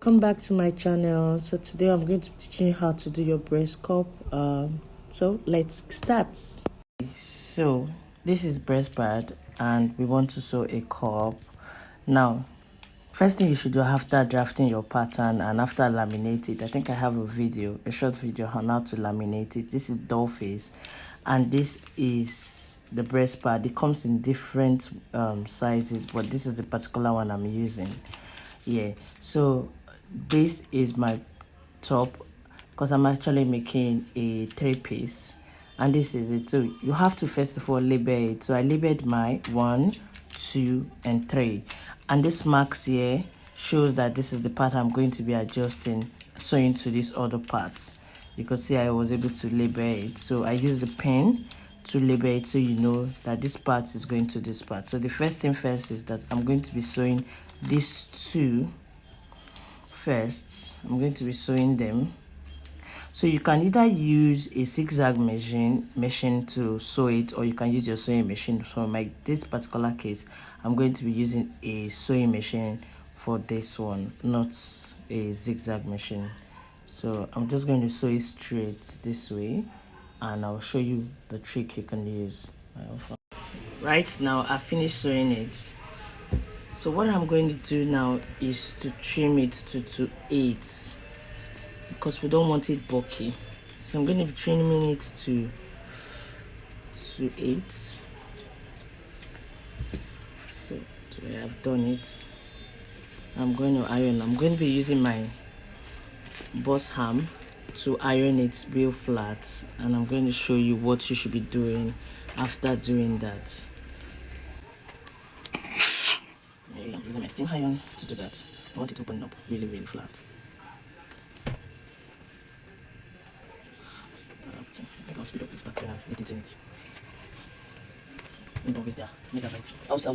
Come back to my channel. So today I'm going to be teaching you how to do your breast cup. So let's start. So this is breast pad and we want to sew a cup. Now first thing you should do after drafting your pattern and after laminate it, I think I have a short video on how to laminate it. This is doll face and this is the breast pad. It comes in different sizes, but this is the particular one I'm using. Yeah, so this is my top because I'm actually making a 3-piece and this is it. So you have to first of all label it. So I labeled my 1, 2 and 3, and this marks here shows that this is the part I'm going to be adjusting, sewing to these other parts. You can see I was able to label it, so I use the pen to label it so you know that this part is going to this part. So the first thing first is that I'm going to be sewing these two first. I'm going to be sewing them. So you can either use a zigzag machine to sew it, or you can use your sewing machine. So in this particular case, I'm going to be using a sewing machine for this one, not a zigzag machine. So I'm just going to sew it straight this way, and I'll show you the trick you can use. Right now I finished sewing it. So what I'm going to do now is to trim it to 2/8 because we don't want it bulky. So I'm going to be trimming it to 2/8. So I have done it. I'm going to iron. I'm going to be using my boss ham to iron it real flat, and I'm going to show you what you should be doing after doing that. Using my steam iron to do that. I want it to open up really flat. Okay, I think I'll speed up this part and let it in it. Also,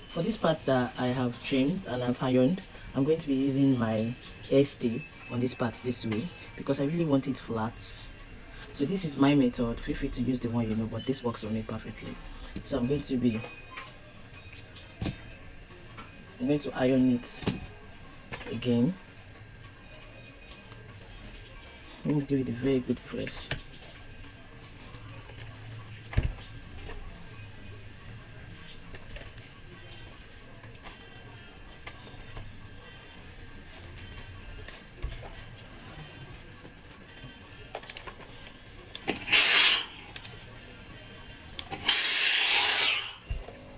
for this part that I have trimmed and I've ironed, I'm going to be using my hair stay on this part this way because I really want it flat. So this is my method. Feel free to use the one you know, but this works on it perfectly. So I'm going to iron it again. I'm going to give it a very good press.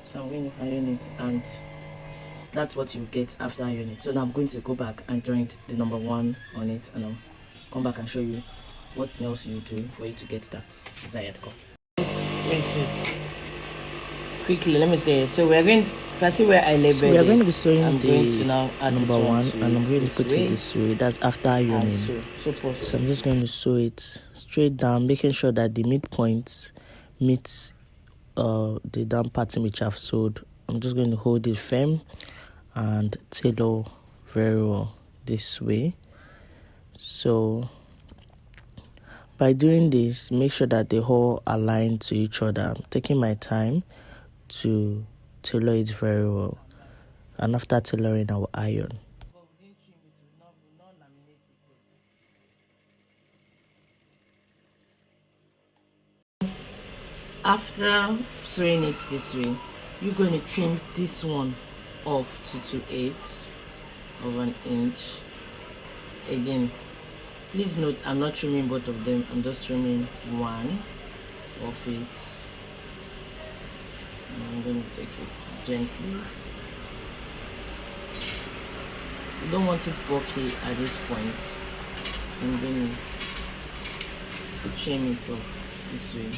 So I'm going to iron it, and that's what you get after ironing it. So now I'm going to go back and join the number 1 on it, and I'll come back and show you what else you do for you to get that desired cup. Quickly, let me say it. So we're going to see where I labeled it. So we are going to be sewing number 1, and I'm going to put it this way. That's after ironing. So I'm just going to sew it straight down, making sure that the midpoint meets the down pattern which I've sewed. I'm just going to hold it firm and tailor very well this way. So by doing this, make sure that they all align to each other. I'm taking my time to tailor it very well, and after tailoring I will iron. After sewing it this way, you're going to trim this one off to 2/8 of an inch. Again, please note I'm not trimming both of them, I'm just trimming one of it. And I'm going to take it gently. You don't want it bulky at this point. I'm going to trim it off this way.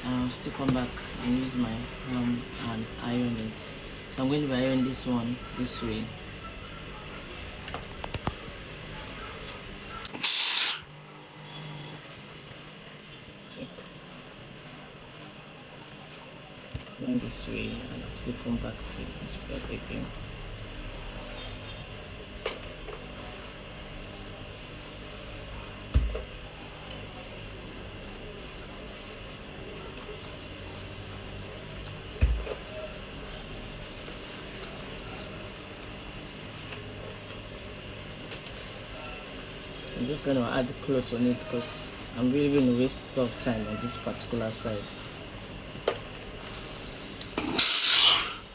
I'll still come back and use my hand and iron it. So I'm going to iron this one this way. Okay. Going this way, and I'll still come back to this perfect thing. I'm just going to add the cloth on it because I'm really going to waste a lot of time on this particular side.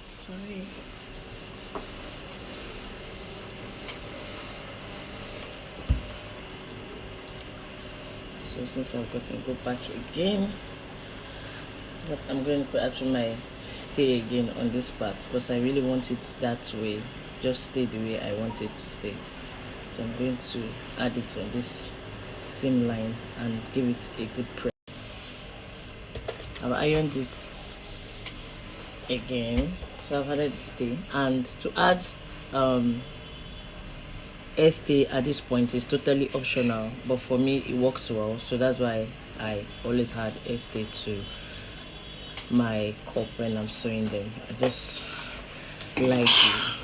Sorry. So since I've got to go back again, I'm going to put actually my stay again on this part because I really want it that way, just stay the way I want it to stay. So I'm going to add it on this seam line and give it a good press. I've ironed it again, so I've added stay, and to add stay at this point is totally optional, but for me it works well, so that's why I always add stay to my cup when I'm sewing them. I just like it.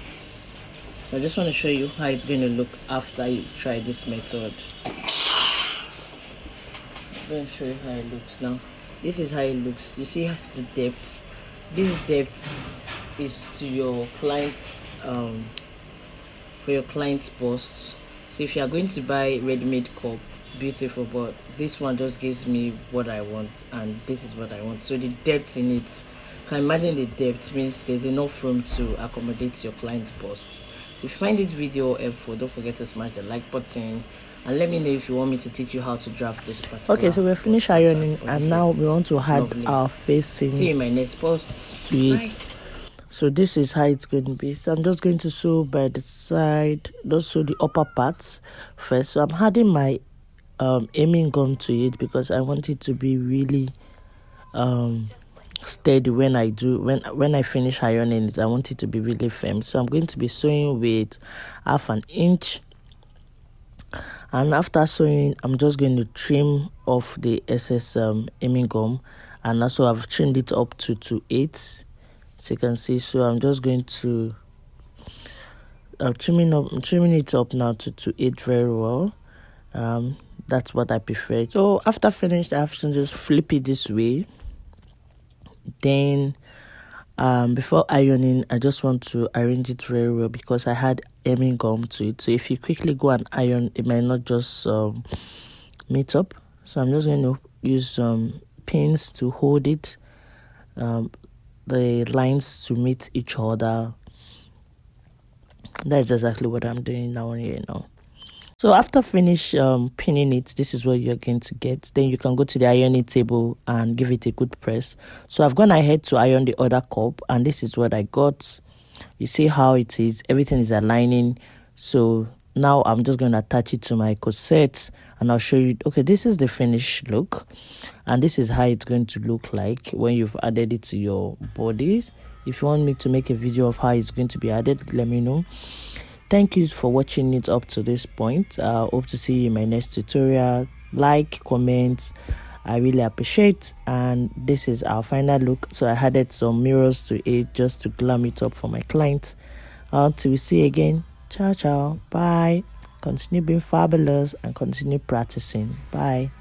So I just want to show you how it's going to look after you try this method. I'm going to show you how it looks now. This is how it looks. You see the depth. This depth is to your client's for your client's bust. So if you are going to buy ready-made cup, beautiful, but this one just gives me what I want, and this is what I want. So the depth in it, can imagine the depth means there's enough room to accommodate your client's bust. So if you find this video helpful, don't forget to smash the like button and let me know if you want me to teach you how to draft this particular. Okay, so we're finished ironing and now we want to add our facing. See you in my next post to it. Bye. So this is how it's going to be. So I'm just going to sew by the side, just sew the upper parts first. So I'm adding my aiming gum to it because I want it to be really steady when I finish ironing it. I want it to be really firm. So I'm going to be sewing with 1/2 inch, and after sewing I'm just going to trim off the excess aiming gum, and also I've trimmed it up to 2/8, so you can see. So I'm just going to trimming it up now to 2/8 very well. That's what I prefer. So after finished, I have to just flip it this way. Then before ironing, I just want to arrange it very well because I had aiming gum to it. So if you quickly go and iron, it might not just meet up. So I'm just going to use some pins to hold it, the lines to meet each other. That's exactly what I'm doing now here now. So after finish pinning it, this is what you're going to get. Then you can go to the ironing table and give it a good press. So I've gone ahead to iron the other cup, and this is what I got. You see how it is, everything is aligning. So now I'm just going to attach it to my corset and I'll show you. Okay, this is the finished look, and this is how it's going to look like when you've added it to your bodies. If you want me to make a video of how it's going to be added, let me know. Thank you for watching it up to this point. I hope to see you in my next tutorial. Like, comment, I really appreciate. And this is our final look. So I added some mirrors to it just to glam it up for my clients. Until we see you again, ciao ciao, bye. Continue being fabulous and continue practicing. Bye.